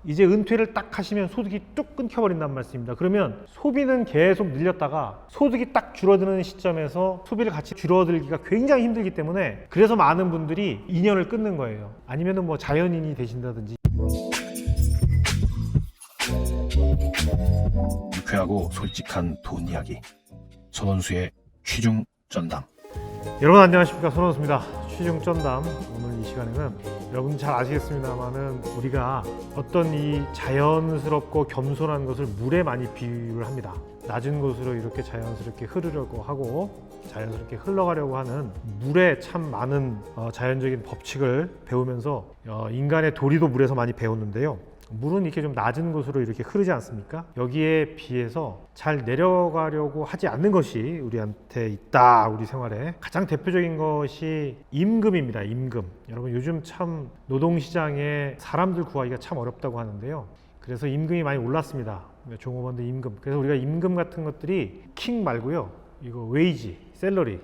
이제 은퇴를 딱 하시면 소득이 뚝 끊겨버린단 말씀입니다. 그러면 소비는 계속 늘렸다가 소득이 딱 줄어드는 시점에서 소비를 같이 줄어들기가 굉장히 힘들기 때문에 그래서 많은 분들이 인연을 끊는 거예요. 아니면은 뭐 자연인이 되신다든지. 유쾌하고 솔직한 돈 이야기, 손원수의 취중 전담. 여러분 안녕하십니까, 손원수입니다. 취중 전담. 오늘 이 시간에는 여러분 잘 아시겠습니다만은 우리가 어떤 이 자연스럽고 겸손한 것을 물에 많이 비유를 합니다. 낮은 곳으로 이렇게 자연스럽게 흐르려고 하고 자연스럽게 흘러가려고 하는 물에 참 많은 자연적인 법칙을 배우면서 인간의 도리도 물에서 많이 배웠는데요. 물은 이렇게 좀 낮은 곳으로 이렇게 흐르지 않습니까? 여기에 비해서 잘 내려가려고 하지 않는 것이 우리한테 있다. 우리 생활에 가장 대표적인 것이 임금입니다. 임금. 여러분 요즘 참 노동시장에 사람들 구하기가 참 어렵다고 하는데요. 그래서 임금이 많이 올랐습니다. 종업원들 임금. 그래서 우리가 임금 같은 것들이 킹 말고요, 이거 웨이지, 셀러리,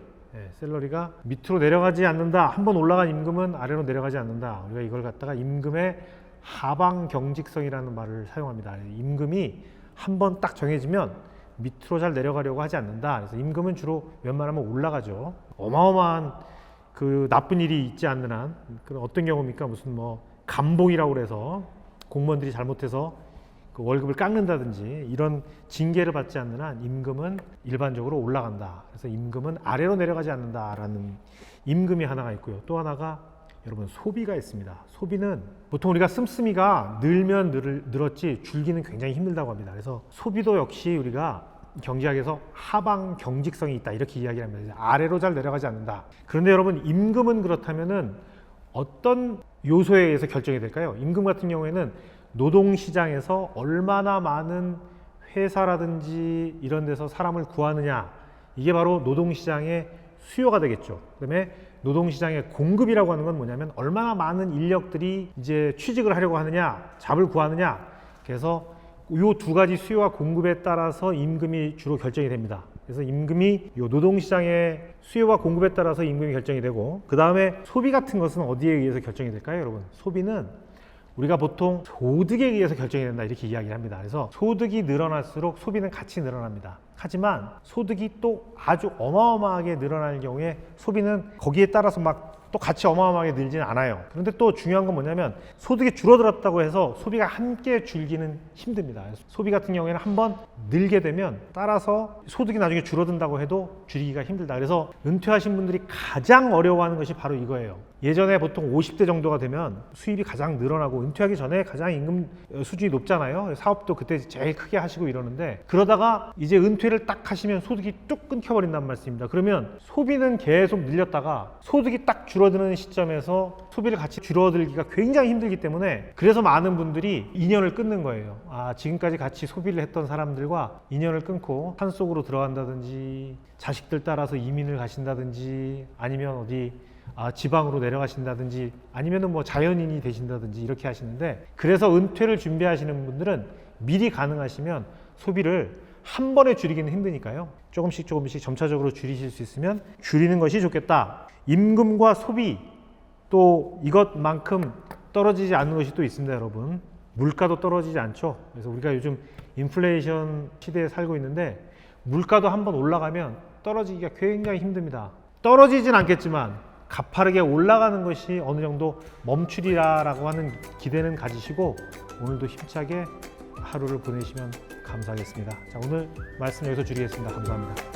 셀러리가 밑으로 내려가지 않는다. 한번 올라간 임금은 아래로 내려가지 않는다. 우리가 이걸 갖다가 임금의 하방 경직성이라는 말을 사용합니다. 임금이 한번 딱 정해지면 밑으로 잘 내려가려고 하지 않는다. 그래서 임금은 주로 웬만하면 올라가죠. 어마어마한 그 나쁜 일이 있지 않는 한, 그런 어떤 경우입니까? 무슨 뭐 감봉이라고 그래서 공무원들이 잘못해서 그 월급을 깎는다든지 이런 징계를 받지 않는 한 임금은 일반적으로 올라간다. 그래서 임금은 아래로 내려가지 않는다라는 임금이 하나가 있고요. 또 하나가 여러분 소비가 있습니다. 소비는 보통 우리가 씀씀이가 늘면 늘었지 줄기는 굉장히 힘들다고 합니다. 그래서 소비도 역시 우리가 경제학에서 하방 경직성이 있다 이렇게 이야기를 합니다. 아래로 잘 내려가지 않는다. 그런데 여러분 임금은 그렇다면은 어떤 요소에 의해서 결정이 될까요? 임금 같은 경우에는 노동시장에서 얼마나 많은 회사라든지 이런 데서 사람을 구하느냐, 이게 바로 노동시장의 수요가 되겠죠. 그다음에 노동시장의 공급이라고 하는 건 뭐냐면 얼마나 많은 인력들이 이제 취직을 하려고 하느냐, 잡을 구하느냐. 그래서 이 두 가지 수요와 공급에 따라서 임금이 주로 결정이 됩니다. 그래서 임금이 이 노동시장의 수요와 공급에 따라서 임금이 결정이 되고, 그 다음에 소비 같은 것은 어디에 의해서 결정이 될까요, 여러분? 소비는 우리가 보통 소득에 의해서 결정이 된다 이렇게 이야기를 합니다. 그래서 소득이 늘어날수록 소비는 같이 늘어납니다. 하지만 소득이 또 아주 어마어마하게 늘어날 경우에 소비는 거기에 따라서 막 또 같이 어마어마하게 늘지는 않아요. 그런데 또 중요한 건 뭐냐면 소득이 줄어들었다고 해서 소비가 함께 줄기는 힘듭니다. 소비 같은 경우에는 한번 늘게 되면 따라서 소득이 나중에 줄어든다고 해도 줄이기가 힘들다. 그래서 은퇴하신 분들이 가장 어려워하는 것이 바로 이거예요. 예전에 보통 50대 정도가 되면 수입이 가장 늘어나고 은퇴하기 전에 가장 임금 수준이 높잖아요. 사업도 그때 제일 크게 하시고 이러는데, 그러다가 이제 은퇴를 딱 하시면 소득이 뚝 끊겨버린단 말씀입니다. 그러면 소비는 계속 늘렸다가 소득이 딱 줄어드는 시점에서 소비를 같이 줄어들기가 굉장히 힘들기 때문에 그래서 많은 분들이 인연을 끊는 거예요. 지금까지 같이 소비를 했던 사람들과 인연을 끊고 산속으로 들어간다든지 자식들 따라서 이민을 가신다든지 아니면 어디 지방으로 내려가신다든지 아니면은 뭐 자연인이 되신다든지 이렇게 하시는데, 그래서 은퇴를 준비하시는 분들은 미리 가능하시면 소비를 한 번에 줄이기는 힘드니까요. 조금씩 점차적으로 줄이실 수 있으면 줄이는 것이 좋겠다. 임금과 소비, 또 이것만큼 떨어지지 않는 것이 또 있습니다, 여러분. 물가도 떨어지지 않죠. 그래서 우리가 요즘 인플레이션 시대에 살고 있는데 물가도 한번 올라가면 떨어지기가 굉장히 힘듭니다. 떨어지진 않겠지만 가파르게 올라가는 것이 어느 정도 멈추리라라고 하는 기대는 가지시고 오늘도 힘차게 하루를 보내시면 감사하겠습니다. 자, 오늘 말씀 여기서 줄이겠습니다. 감사합니다.